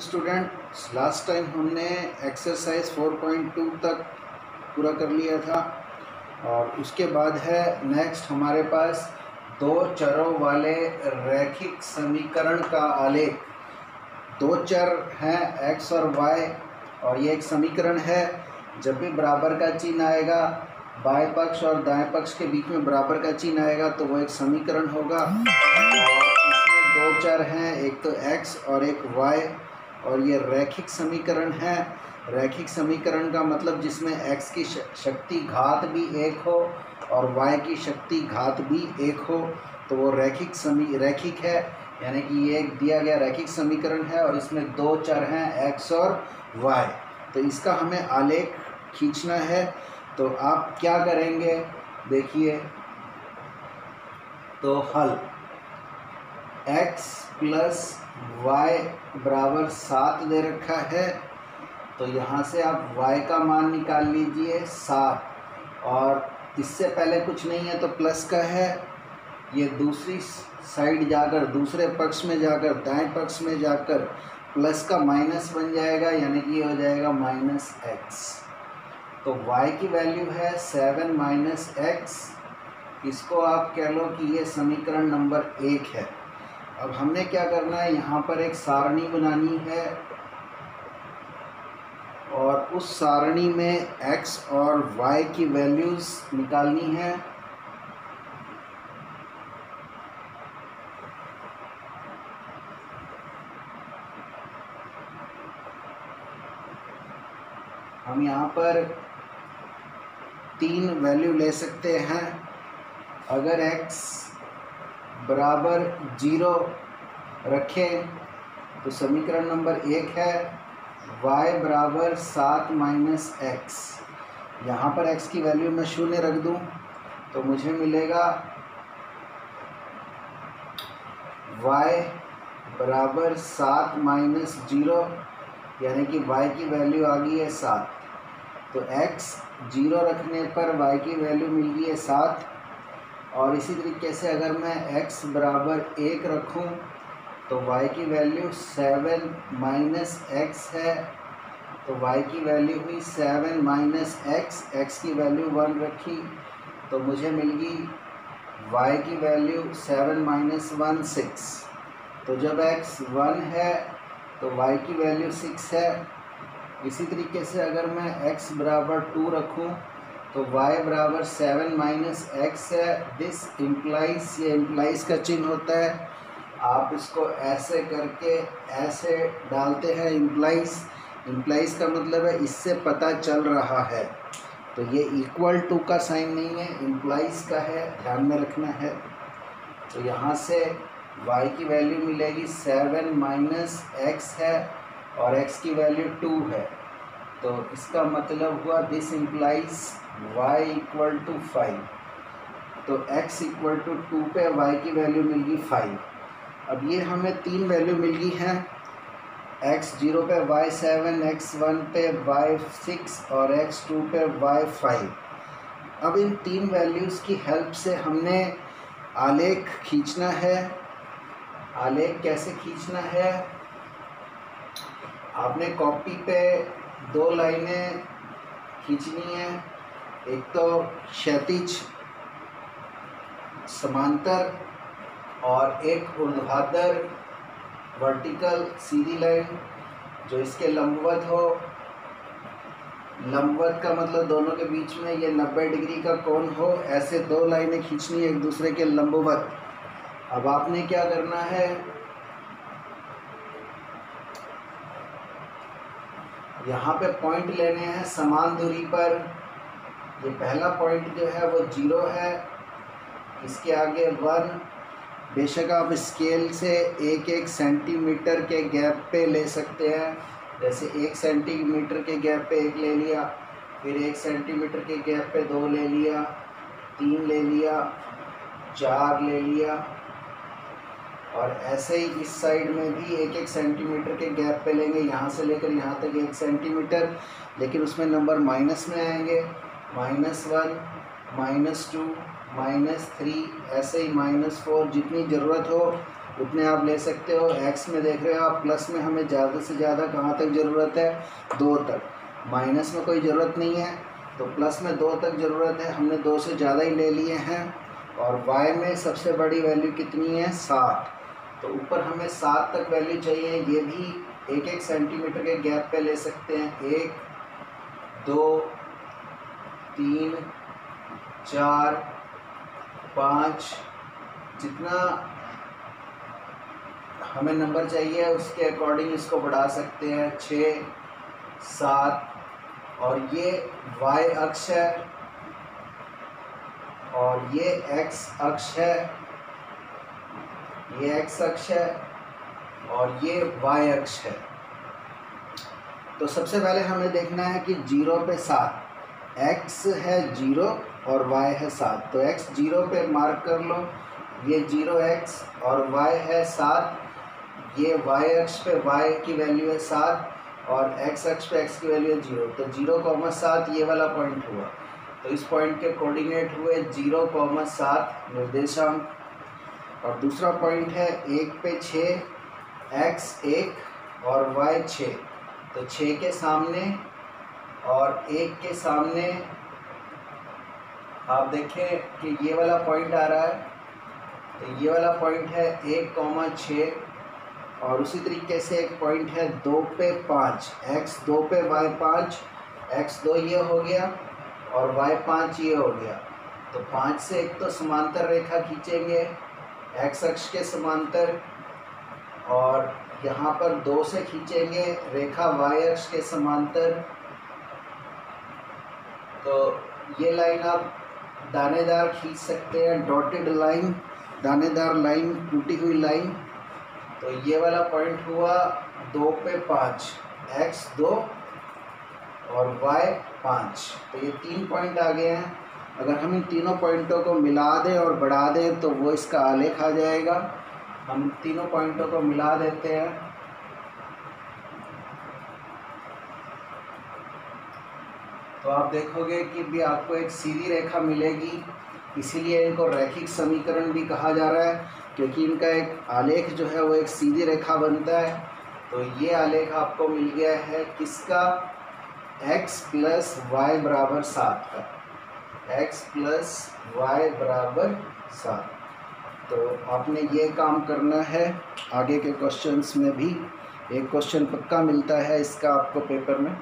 Students, last time हमने exercise 4.2 तक पूरा कर लिया था और उसके बाद है नेक्स्ट हमारे पास दो चरों वाले रैखिक समीकरण का आलेख। दो चर हैं x और y और ये एक समीकरण है। जब भी बराबर का चिन्ह आएगा, बाएं पक्ष और दाएं पक्ष के बीच में बराबर का चिन्ह आएगा तो वो एक समीकरण होगा। और इसमें दो चर हैं, एक तो x और एक y, और ये रैखिक समीकरण है। रैखिक समीकरण का मतलब जिसमें x की शक्ति घात भी एक हो और y की शक्ति घात भी एक हो, तो वो रैखिक है। यानी कि ये एक दिया गया रैखिक समीकरण है और इसमें दो चर हैं x और y। तो इसका हमें आलेख खींचना है। तो आप क्या करेंगे, देखिए। तो हल x प्लस y बराबर 7 दे रखा है, तो यहाँ से आप y का मान निकाल लीजिए 7, और इससे पहले कुछ नहीं है तो प्लस का है। ये दूसरी साइड जाकर, दूसरे पक्ष में जाकर, दाएं पक्ष में जाकर प्लस का माइनस बन जाएगा, यानी कि ये हो जाएगा माइनस x। तो y की वैल्यू है 7 माइनस x। इसको आप कह लो कि ये समीकरण नंबर 1 है। अब हमने क्या करना है, यहाँ पर एक सारणी बनानी है और उस सारणी में x और y की वैल्यूज़ निकालनी है। हम यहाँ पर 3 वैल्यू ले सकते हैं। अगर x बराबर 0 रखें तो समीकरण नंबर 1 है y बराबर 7 माइनस एक्स। यहाँ पर x की वैल्यू मैं 0 रख दूँ तो मुझे मिलेगा y बराबर 7 माइनस 0, यानी कि y की वैल्यू आ गई है 7। तो x 0 रखने पर y की वैल्यू मिल गई है 7। और इसी तरीके से अगर मैं x बराबर 1 रखूं तो y की वैल्यू 7 माइनस एक्स है, तो y की वैल्यू हुई 7 माइनस एक्स। x की वैल्यू 1 रखी तो मुझे मिल गई y की वैल्यू 7 माइनस 1 6। तो जब x 1 है तो y की वैल्यू 6 है। इसी तरीके से अगर मैं x बराबर 2 रखूं तो y बराबर 7 माइनस एक्स है। दिस इम्प्लाइज, ये इम्प्लाइज का चिन्ह होता है। आप इसको ऐसे करके ऐसे डालते हैं, इम्प्लाइज का मतलब है इससे पता चल रहा है। तो ये इक्वल टू का साइन नहीं है, इम्प्लाइज का है, ध्यान में रखना है। तो यहाँ से y की वैल्यू मिलेगी 7 माइनस एक्स है और x की वैल्यू 2 है। तो इसका मतलब हुआ this implies y equal to 5। तो x इक्वल टू 2 पे y की वैल्यू मिल गई 5। अब ये हमें 3 वैल्यू मिल गई हैं, x 0 पे y 7, x 1 पे y 6 और x 2 पे y 5। अब इन 3 वैल्यूज़ की हेल्प से हमने आलेख खींचना है। आलेख कैसे खींचना है, आपने कॉपी पे 2 लाइनें खींचनी है। एक तो क्षैतिज समांतर और एक ऊर्ध्वाधर वर्टिकल सीधी लाइन जो इसके लंबवत हो। लंबवत का मतलब दोनों के बीच में ये 90 डिग्री का कोण हो। ऐसे 2 लाइनें खींचनी है एक दूसरे के लंबवत। अब आपने क्या करना है, यहाँ पे पॉइंट लेने हैं समान दूरी पर। ये पहला पॉइंट जो है वो 0 है, इसके आगे 1। बेशक आप स्केल से 1-1 सेंटीमीटर के गैप पे ले सकते हैं। जैसे 1 सेंटीमीटर के गैप पे 1 ले लिया, फिर 1 सेंटीमीटर के गैप पे 2 ले लिया, 3 ले लिया, 4 ले लिया, और ऐसे ही इस साइड में भी 1-1 सेंटीमीटर के गैप पे लेंगे। यहाँ से लेकर यहाँ तक 1 सेंटीमीटर, लेकिन उसमें नंबर माइनस में आएंगे। -1, -2, -3, ऐसे ही -4, जितनी ज़रूरत हो उतने आप ले सकते हो। एक्स में देख रहे हो आप प्लस में हमें ज़्यादा से ज़्यादा कहाँ तक ज़रूरत है, 2 तक। माइनस में कोई ज़रूरत नहीं है, तो प्लस में 2 तक ज़रूरत है, हमने 2 से ज़्यादा ही ले लिए हैं। और वाई में सबसे बड़ी वैल्यू कितनी है, 7, तो ऊपर हमें 7 तक वैल्यू चाहिए। ये भी 1-1 सेंटीमीटर के गैप पे ले सकते हैं, 1 2 3 4 5, जितना हमें नंबर चाहिए उसके अकॉर्डिंग इसको बढ़ा सकते हैं, 6 7। और ये y अक्ष है और ये x अक्ष है, ये x अक्ष है और ये y अक्ष है। तो सबसे पहले हमें देखना है कि 0 पे 7, x है 0 और y है 7, तो x 0 पे मार्क कर लो, ये 0x और y है 7, ये y अक्ष पे y की वैल्यू है 7 और x अक्ष पे x की वैल्यू है 0, तो 0,7 ये वाला पॉइंट हुआ। तो इस पॉइंट के कोऑर्डिनेट हुए 0,7 निर्देशांक। और दूसरा पॉइंट है 1 पे 6, x 1 और y 6, तो 6 के सामने और 1 के सामने आप देखें कि ये वाला पॉइंट आ रहा है, तो ये वाला पॉइंट है 1,6 और उसी तरीके से एक पॉइंट है 2 पे 5, x 2 पे y 5, x 2 ये हो गया और y 5 ये हो गया। तो 5 से एक तो समांतर रेखा खींचेंगे x अक्ष के समांतर, और यहाँ पर 2 से खींचेंगे रेखा y अक्ष के समांतर। तो ये लाइन आप दानेदार खींच सकते हैं, डॉटेड लाइन, दानेदार लाइन, टूटी हुई लाइन। तो ये वाला पॉइंट हुआ 2 पे 5, x 2 और y 5, तो ये 3 पॉइंट आ गए हैं। अगर हम इन तीनों पॉइंटों को मिला दें और बढ़ा दें तो वो इसका आलेख आ जाएगा। हम तीनों पॉइंटों को मिला देते हैं, तो आप देखोगे कि भी आपको एक सीधी रेखा मिलेगी। इसीलिए इनको रैखिक समीकरण भी कहा जा रहा है, क्योंकि इनका एक आलेख जो है वो एक सीधी रेखा बनता है। तो ये आलेख आपको मिल गया है किसका, x प्लस वाई बराबर 7 का, x प्लस वाई बराबर 7। तो आपने ये काम करना है। आगे के क्वेश्चंस में भी एक क्वेश्चन पक्का मिलता है इसका आपको पेपर में।